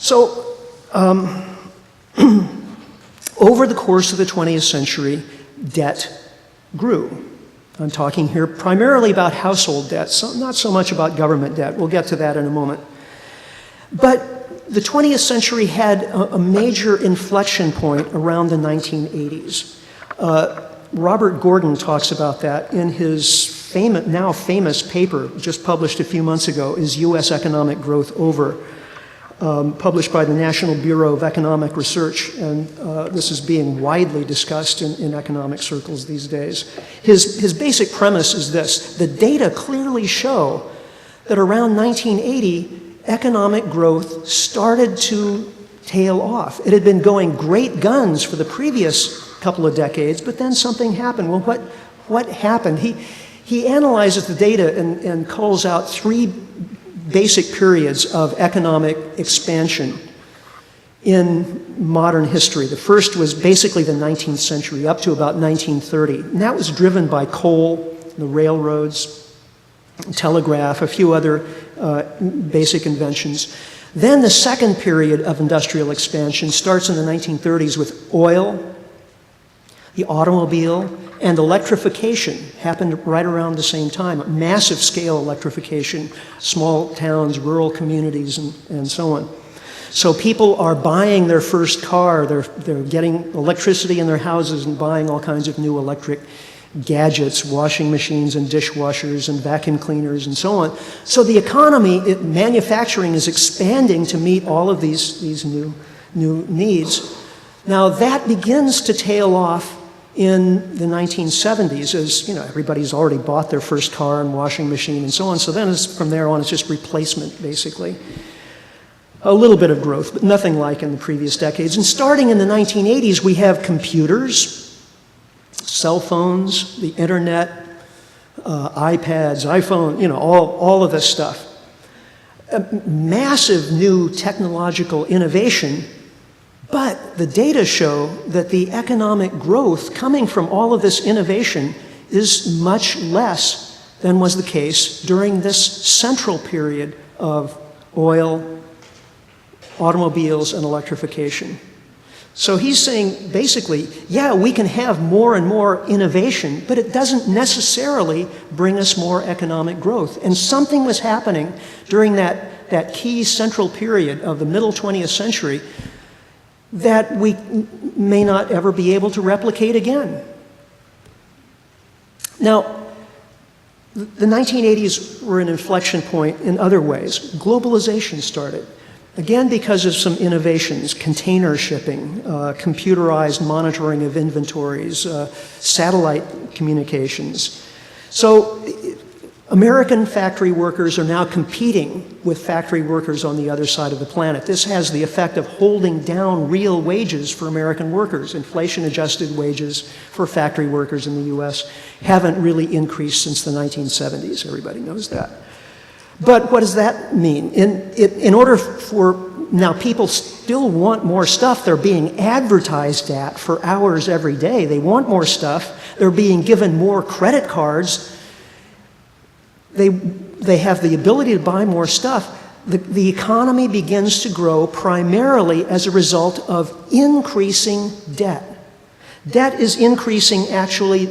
So, over the course of the 20th century, debt grew. I'm talking here primarily about household debt, so not so much about government debt. We'll get to that in a moment. But the 20th century had a major inflection point around the 1980s. Robert Gordon talks about that in his now famous paper, just published a few months ago, Is U.S. Economic Growth Over? Published by the National Bureau of Economic Research, and this is being widely discussed in economic circles these days. His basic premise is this: the data clearly show that around 1980, economic growth started to tail off. It had been going great guns for the previous couple of decades, but then something happened. Well, what happened? He analyzes the data and calls out three basic periods of economic expansion in modern history. The first was basically the 19th century, up to about 1930. And that was driven by coal, the railroads, telegraph, a few other basic inventions. Then the second period of industrial expansion starts in the 1930s with oil, the automobile, and electrification happened right around the same time. Massive scale electrification, small towns, rural communities, and so on. So people are buying their first car, they're getting electricity in their houses and buying all kinds of new electric gadgets, washing machines and dishwashers and vacuum cleaners and so on. So the economy, manufacturing is expanding to meet all of these new needs. Now that begins to tail off in the 1970s, as everybody's already bought their first car and washing machine and so on. So then from there on, it's just replacement, basically. A little bit of growth, but nothing like in the previous decades. And starting in the 1980s, we have computers, cell phones, the internet, iPads, iPhone, all of this stuff. A massive new technological innovation. But the data show that the economic growth coming from all of this innovation is much less than was the case during this central period of oil, automobiles, and electrification. So he's saying, basically, yeah, we can have more and more innovation, but it doesn't necessarily bring us more economic growth. And something was happening during that key central period of the middle 20th century that we may not ever be able to replicate again. Now, the 1980s were an inflection point in other ways. Globalization started, again because of some innovations, container shipping, computerized monitoring of inventories, satellite communications. So American factory workers are now competing with factory workers on the other side of the planet. This has the effect of holding down real wages for American workers. Inflation-adjusted wages for factory workers in the U.S. haven't really increased since the 1970s. Everybody knows that. But what does that mean? In order for, now people still want more stuff. They're being advertised at for hours every day. They want more stuff. They're being given more credit cards. They have the ability to buy more stuff. The economy begins to grow primarily as a result of increasing debt. Debt is increasing actually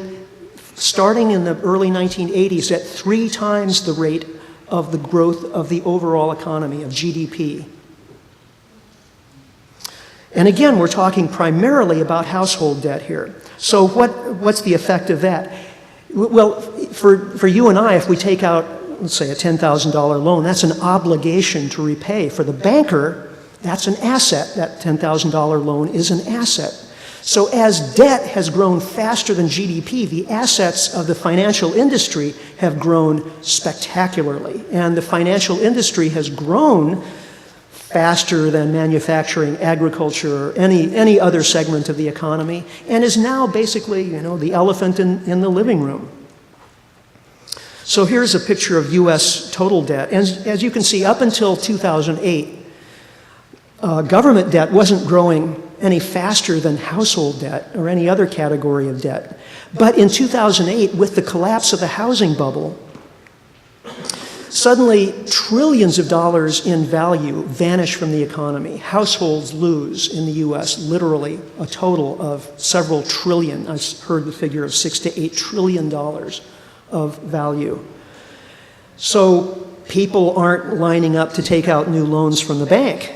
starting in the early 1980s at 3 times the rate of the growth of the overall economy, of GDP. And again, we're talking primarily about household debt here. So what's the effect of that? Well, for you and I, if we take out, let's say, a $10,000 loan, that's an obligation to repay. For the banker, that's an asset. That $10,000 loan is an asset. So as debt has grown faster than GDP, the assets of the financial industry have grown spectacularly. And the financial industry has grown faster than manufacturing, agriculture, or any other segment of the economy, and is now basically, the elephant in the living room. So here's a picture of U.S. total debt. As you can see, up until 2008, government debt wasn't growing any faster than household debt or any other category of debt. But in 2008, with the collapse of the housing bubble, Suddenly, trillions of dollars in value vanish from the economy. Households lose in the US literally a total of several trillion. I heard the figure of $6 to $8 trillion of value. So people aren't lining up to take out new loans from the bank.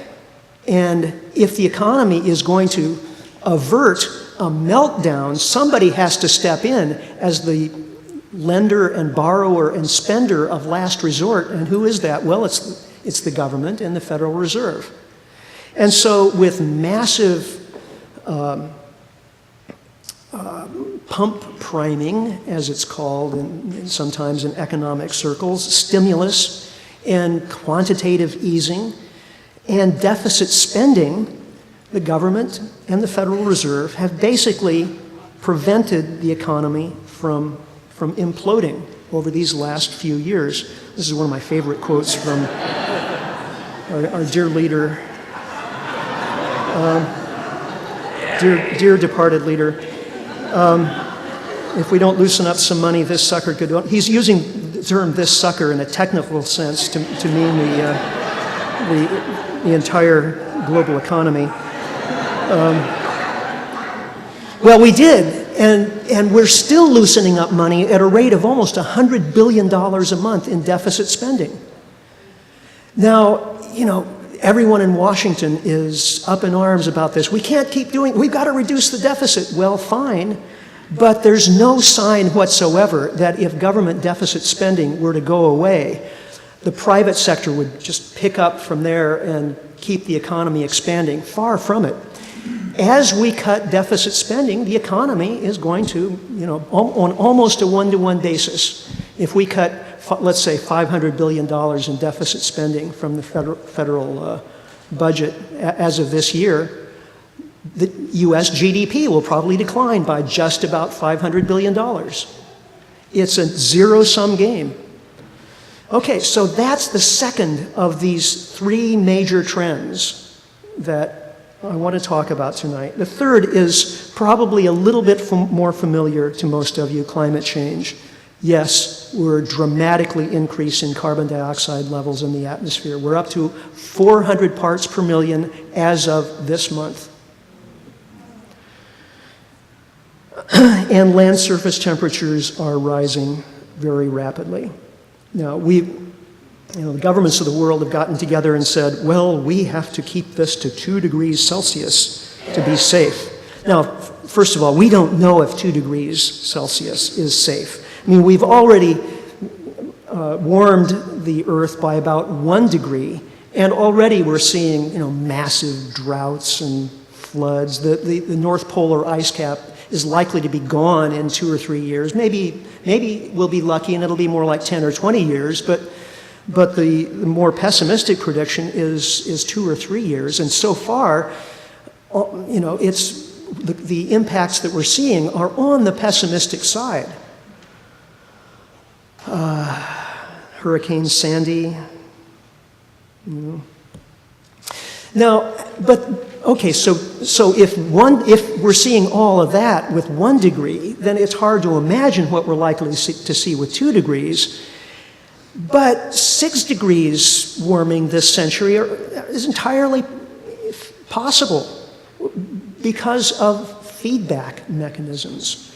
And if the economy is going to avert a meltdown, somebody has to step in as the lender and borrower and spender of last resort. And who is that? Well, it's the government and the Federal Reserve. And so with massive pump priming, as it's called sometimes in economic circles, stimulus and quantitative easing and deficit spending, the government and the Federal Reserve have basically prevented the economy from imploding over these last few years. This is one of my favorite quotes from our dear leader, dear departed leader. If we don't loosen up some money, this sucker could. He's using the term "this sucker" in a technical sense to mean the entire global economy. Well, we did, and we're still loosening up money at a rate of almost $100 billion a month in deficit spending. Now, everyone in Washington is up in arms about this. We can't keep we've got to reduce the deficit. Well, fine, but there's no sign whatsoever that if government deficit spending were to go away, the private sector would just pick up from there and keep the economy expanding. Far from it. As we cut deficit spending, the economy is going to, on almost a one-to-one basis. If we cut, let's say, $500 billion in deficit spending from the federal budget as of this year, the US GDP will probably decline by just about $500 billion. It's a zero-sum game. Okay, so that's the second of these three major trends that I want to talk about tonight. The third is probably a little bit more familiar to most of you, climate change. Yes, we're dramatically increasing carbon dioxide levels in the atmosphere. We're up to 400 parts per million as of this month. And land surface temperatures are rising very rapidly. Now, the governments of the world have gotten together and said, well, we have to keep this to 2 degrees Celsius to be safe. Now, first of all, we don't know if 2 degrees Celsius is safe. I mean, we've already warmed the Earth by about 1 degree, and already we're seeing, massive droughts and floods. The North Polar ice cap is likely to be gone in 2 or 3 years. Maybe we'll be lucky and it'll be more like 10 or 20 years, but the more pessimistic prediction is 2 or 3 years. And so far, it's the impacts that we're seeing are on the pessimistic side. Hurricane Sandy. Now, okay, so if we're seeing all of that with 1 degree, then it's hard to imagine what we're likely to see with 2 degrees. But 6 degrees warming this century is entirely possible because of feedback mechanisms,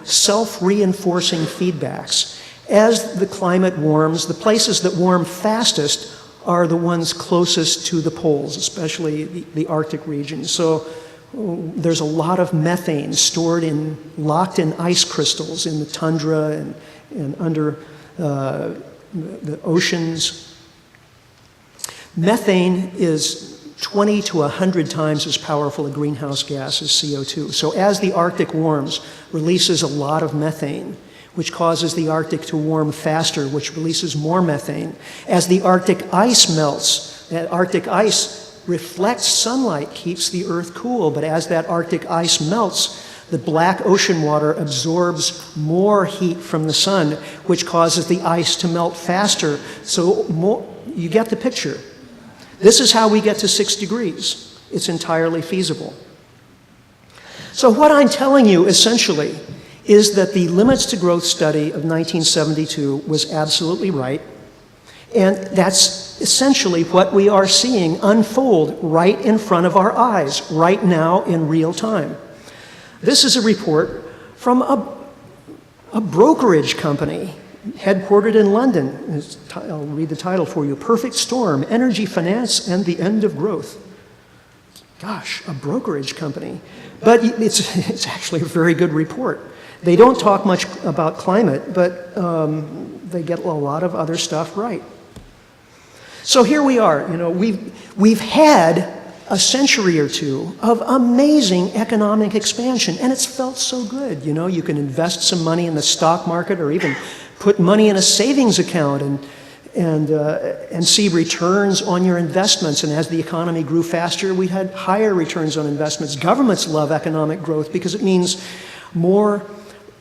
self-reinforcing feedbacks. As the climate warms, the places that warm fastest are the ones closest to the poles, especially the Arctic region. So there's a lot of methane locked in ice crystals in the tundra and under the oceans. Methane is 20 to 100 times as powerful a greenhouse gas as CO2. So as the Arctic warms, releases a lot of methane, which causes the Arctic to warm faster, which releases more methane. As the Arctic ice melts, that Arctic ice reflects sunlight, keeps the Earth cool, but as that Arctic ice melts, the black ocean water absorbs more heat from the sun, which causes the ice to melt faster. So you get the picture. This is how we get to 6 degrees. It's entirely feasible. So what I'm telling you, essentially, is that the limits to growth study of 1972 was absolutely right, And that's essentially what we are seeing unfold right in front of our eyes, right now in real time. This is a report from a brokerage company headquartered in London. I'll read the title for you. Perfect Storm, Energy Finance and the End of Growth. Gosh, a brokerage company. But it's actually a very good report. They don't talk much about climate, but they get a lot of other stuff right. So here we are. We've had a century or two of amazing economic expansion, and it's felt so good. You can invest some money in the stock market or even put money in a savings account and see returns on your investments. And as the economy grew faster, we had higher returns on investments. Governments love economic growth because it means more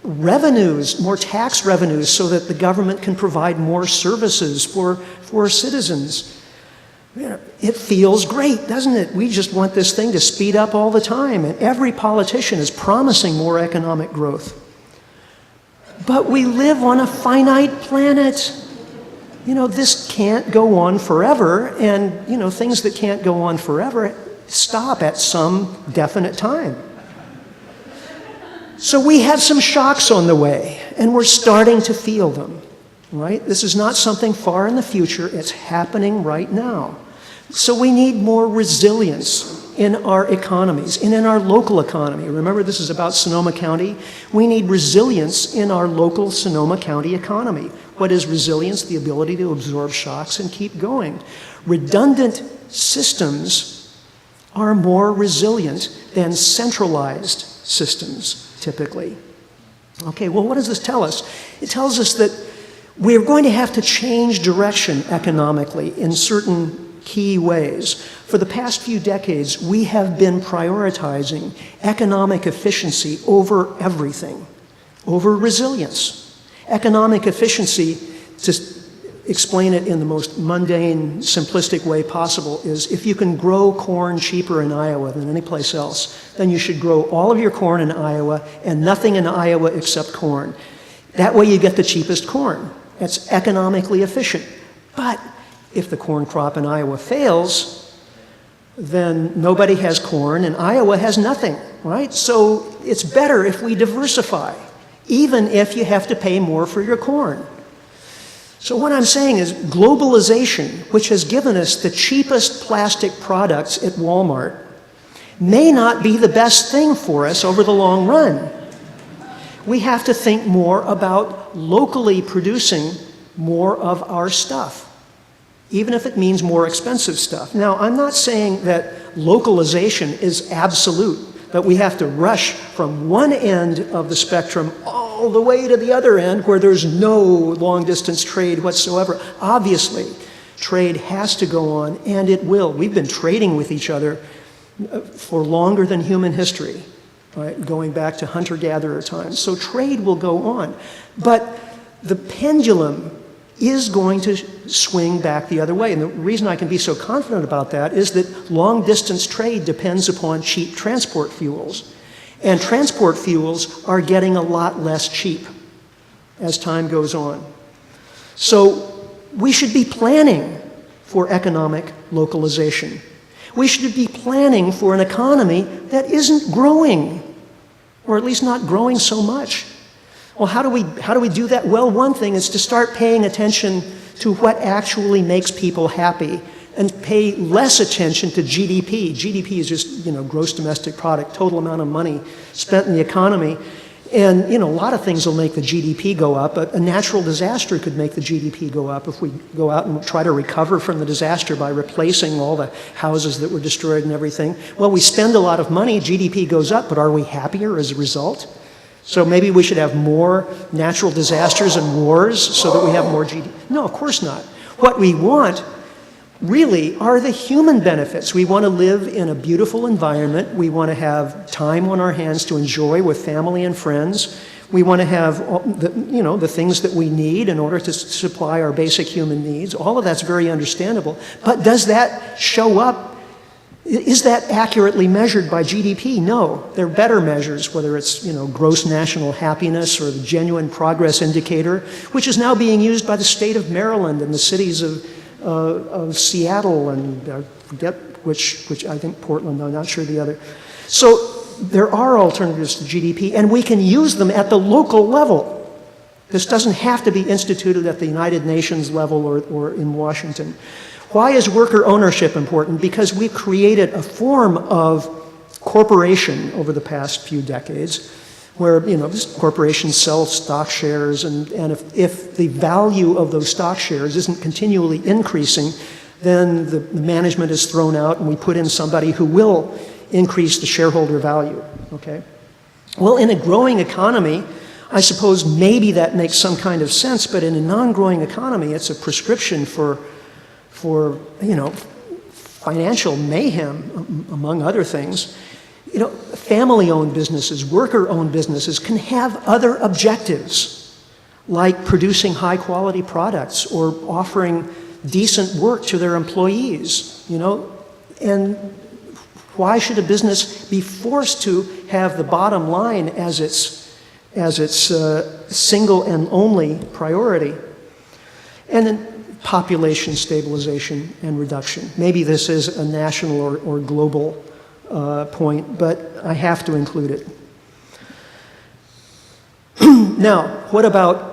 revenues, more tax revenues, so that the government can provide more services for citizens. It feels great, doesn't it? We just want this thing to speed up all the time, and every politician is promising more economic growth. But we live on a finite planet. This can't go on forever, and, things that can't go on forever stop at some definite time. So we have some shocks on the way, and we're starting to feel them, right? This is not something far in the future. It's happening right now. So we need more resilience in our economies and in our local economy. Remember, this is about Sonoma County. We need resilience in our local Sonoma County economy. What is resilience? The ability to absorb shocks and keep going. Redundant systems are more resilient than centralized systems, typically. Okay, well, what does this tell us? It tells us that we're going to have to change direction economically in certain key ways. For the past few decades, we have been prioritizing economic efficiency over everything, over resilience. Economic efficiency, to explain it in the most mundane, simplistic way possible, is if you can grow corn cheaper in Iowa than any place else, then you should grow all of your corn in Iowa and nothing in Iowa except corn. That way you get the cheapest corn. That's economically efficient. But if the corn crop in Iowa fails, then nobody has corn and Iowa has nothing, right? So it's better if we diversify, even if you have to pay more for your corn. So what I'm saying is globalization, which has given us the cheapest plastic products at Walmart, may not be the best thing for us over the long run. We have to think more about locally producing more of our stuff, even if it means more expensive stuff. Now, I'm not saying that localization is absolute, that we have to rush from one end of the spectrum all the way to the other end where there's no long-distance trade whatsoever. Obviously, trade has to go on, and it will. We've been trading with each other for longer than human history, right? Going back to hunter-gatherer times. So trade will go on. But the pendulum is going to swing back the other way. And the reason I can be so confident about that is that long-distance trade depends upon cheap transport fuels. And transport fuels are getting a lot less cheap as time goes on. So we should be planning for economic localization. We should be planning for an economy that isn't growing, or at least not growing so much. Well, how do we do that? Well, one thing is to start paying attention to what actually makes people happy and pay less attention to GDP. GDP is just, gross domestic product, total amount of money spent in the economy. And, a lot of things will make the GDP go up. A natural disaster could make the GDP go up if we go out and try to recover from the disaster by replacing all the houses that were destroyed and everything. Well, we spend a lot of money, GDP goes up, but are we happier as a result? So maybe we should have more natural disasters and wars so that we have more GDP. No, of course not. What we want really are the human benefits. We want to live in a beautiful environment. We want to have time on our hands to enjoy with family and friends. We want to have the things that we need in order to supply our basic human needs. All of that's very understandable. But does that show up Is that accurately measured by GDP? No. There are better measures, whether it's gross national happiness or the genuine progress indicator, which is now being used by the state of Maryland and the cities of Seattle and I forget which I think Portland, I'm not sure the other. So there are alternatives to GDP, and we can use them at the local level. This doesn't have to be instituted at the United Nations level or in Washington. Why is worker ownership important? Because we've created a form of corporation over the past few decades where this corporations sell stock shares, and if the value of those stock shares isn't continually increasing, then the management is thrown out and we put in somebody who will increase the shareholder value, okay? Well, in a growing economy, I suppose maybe that makes some kind of sense, but in a non-growing economy, it's a prescription for financial mayhem, among other things. Family-owned businesses, worker-owned businesses can have other objectives, like producing high-quality products or offering decent work to their employees, and why should a business be forced to have the bottom line as its single and only priority? And then population stabilization and reduction. Maybe this is a national or global point, but I have to include it. Now, what about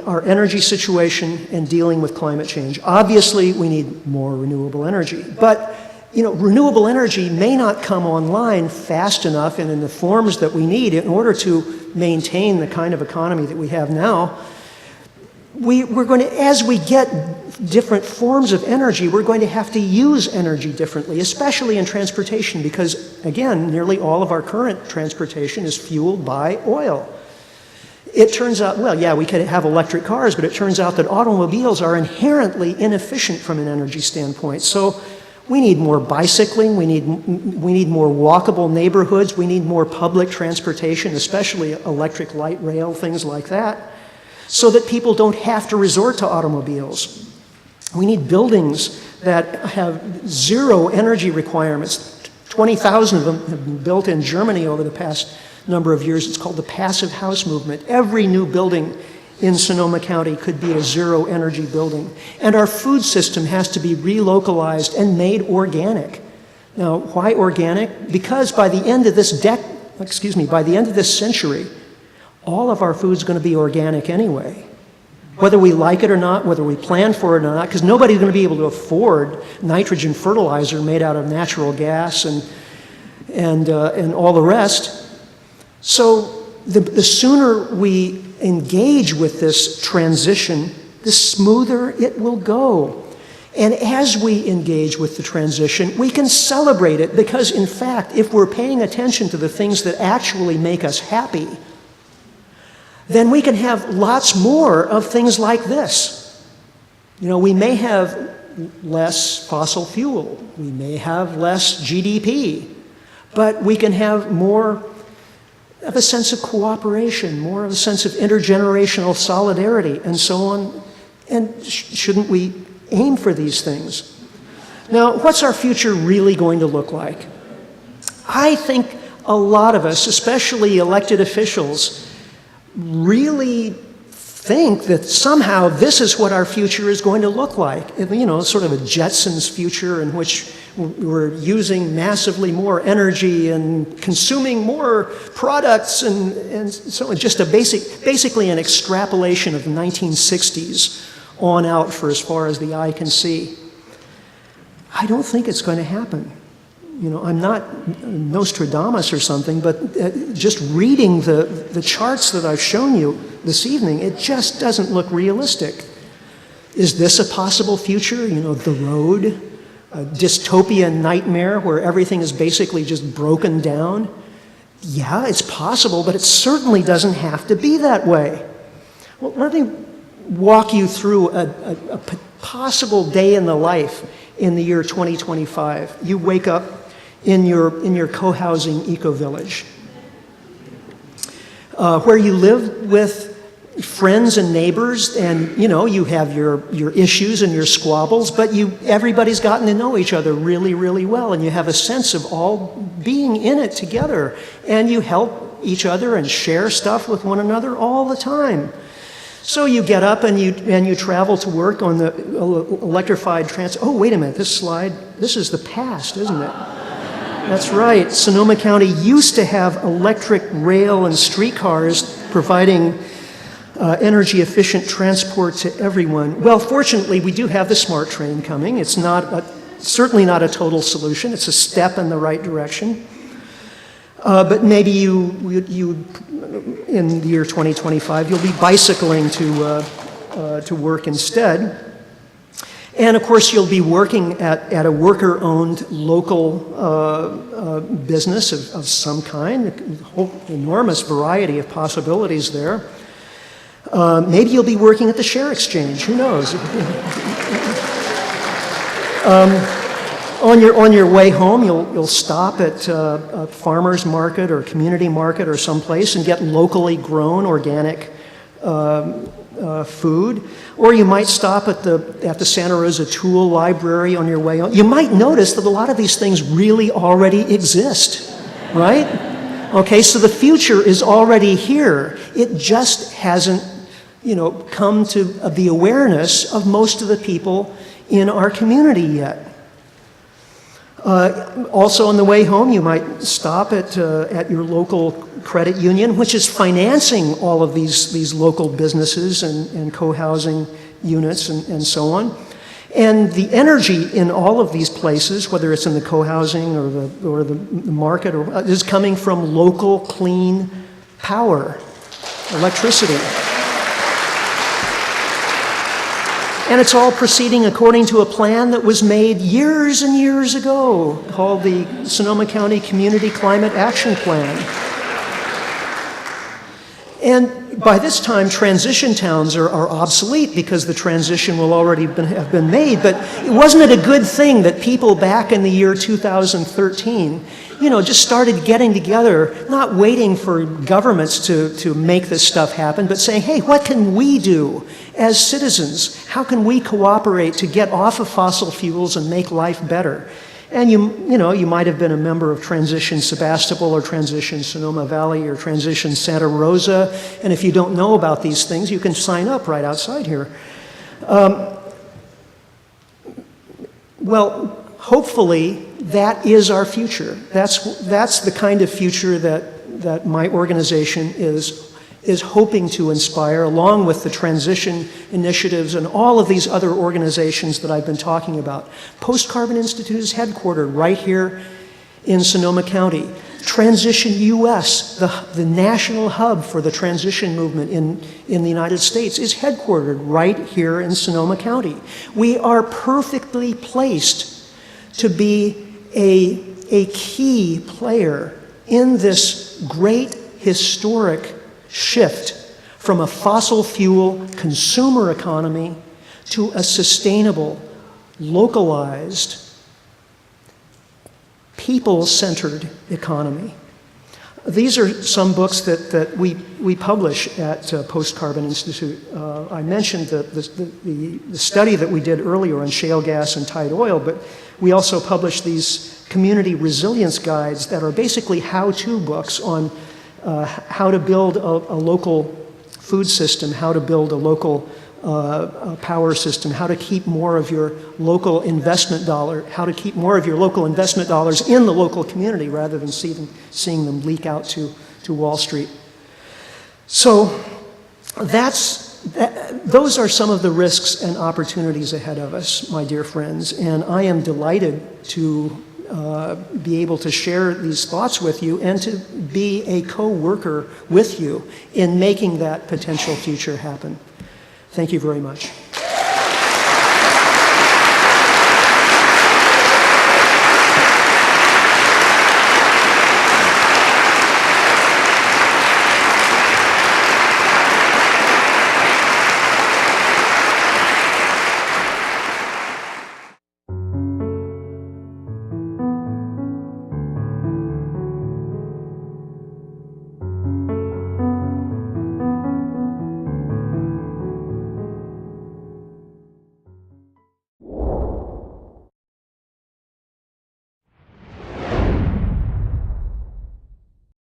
our energy situation and dealing with climate change? Obviously, we need more renewable energy, but renewable energy may not come online fast enough and in the forms that we need in order to maintain the kind of economy that we have now. We're going to, as we get different forms of energy, we're going to have to use energy differently, especially in transportation, because, again, nearly all of our current transportation is fueled by oil. It turns out, well, yeah, we could have electric cars, but it turns out that automobiles are inherently inefficient from an energy standpoint. So we need more bicycling, we need more walkable neighborhoods, we need more public transportation, especially electric light rail, things like that, so that people don't have to resort to automobiles. We need buildings that have zero energy requirements. 20,000 of them have been built in Germany over the past number of years. It's called the passive house movement. Every new building in Sonoma County could be a zero energy building. And our food system has to be relocalized and made organic. Now, why organic? Because by the end of this century, all of our food's going to be organic anyway. Whether we like it or not, whether we plan for it or not, because nobody's going to be able to afford nitrogen fertilizer made out of natural gas and all the rest. So the sooner we engage with this transition, the smoother it will go. And as we engage with the transition, we can celebrate it, because in fact, if we're paying attention to the things that actually make us happy, then we can have lots more of things like this. We may have less fossil fuel, we may have less GDP, but we can have more of a sense of cooperation, more of a sense of intergenerational solidarity, and so on. And shouldn't we aim for these things? Now, what's our future really going to look like? I think a lot of us, especially elected officials, really think that somehow this is what our future is going to look like. Sort of a Jetsons future in which we're using massively more energy and consuming more products and so on. Just basically an extrapolation of the 1960s on out for as far as the eye can see. I don't think it's going to happen. I'm not Nostradamus or something, but just reading the charts that I've shown you this evening, it just doesn't look realistic. Is this a possible future? The road, a dystopian nightmare where everything is basically just broken down? Yeah, it's possible, but it certainly doesn't have to be that way. Well, let me walk you through a possible day in the life in the year 2025. You wake up in your co-housing eco-village, where you live with friends and neighbors, and you have your issues and your squabbles, but everybody's gotten to know each other really, really well, and you have a sense of all being in it together, and you help each other and share stuff with one another all the time. So you get up and you travel to work on the electrified Oh, wait a minute, this slide, this is the past, isn't it? That's right. Sonoma County used to have electric rail and streetcars providing energy-efficient transport to everyone. Well, fortunately, we do have the SMART train coming. It's certainly not a total solution. It's a step in the right direction. But maybe you, in the year 2025, you'll be bicycling to work instead. And of course, you'll be working at a worker-owned local business of some kind, a whole enormous variety of possibilities there. Maybe you'll be working at the share exchange, who knows? On your way home, you'll stop at a farmer's market or community market or someplace and get locally grown organic food. Or you might stop at the Santa Rosa Tool Library on your way home. You might notice that a lot of these things really already exist, right? Okay, so the future is already here. It just hasn't, come to the awareness of most of the people in our community yet. Also on the way home, you might stop at your local credit union, which is financing all of these local businesses and co-housing units and so on. And the energy in all of these places, whether it's in the co-housing or the market, is coming from local clean power, electricity. And it's all proceeding according to a plan that was made years and years ago, called the Sonoma County Community Climate Action Plan. And by this time, transition towns are obsolete because the transition will already have been made. But wasn't it a good thing that people back in the year 2013, just started getting together, not waiting for governments to make this stuff happen, but saying, hey, what can we do as citizens? How can we cooperate to get off of fossil fuels and make life better? And you might have been a member of Transition Sebastopol or Transition Sonoma Valley or Transition Santa Rosa. And if you don't know about these things, you can sign up right outside here. Well, hopefully that is our future. That's the kind of future that my organization is hoping to inspire, along with the transition initiatives and all of these other organizations that I've been talking about. Post Carbon Institute is headquartered right here in Sonoma County. Transition US, the national hub for the transition movement in the United States, is headquartered right here in Sonoma County. We are perfectly placed to be a key player in this great historic shift from a fossil fuel consumer economy to a sustainable, localized, people-centered economy. These are some books that we publish at Post Carbon Institute. I mentioned the study that we did earlier on shale gas and tight oil, but we also publish these community resilience guides that are basically how-to books on how to build a local food system, how to build a local power system, how to keep more of your local investment how to keep more of your local investment dollars in the local community rather than seeing them leak out to Wall Street. So those are some of the risks and opportunities ahead of us, my dear friends, and I am delighted to be able to share these thoughts with you and to be a co-worker with you in making that potential future happen. Thank you very much.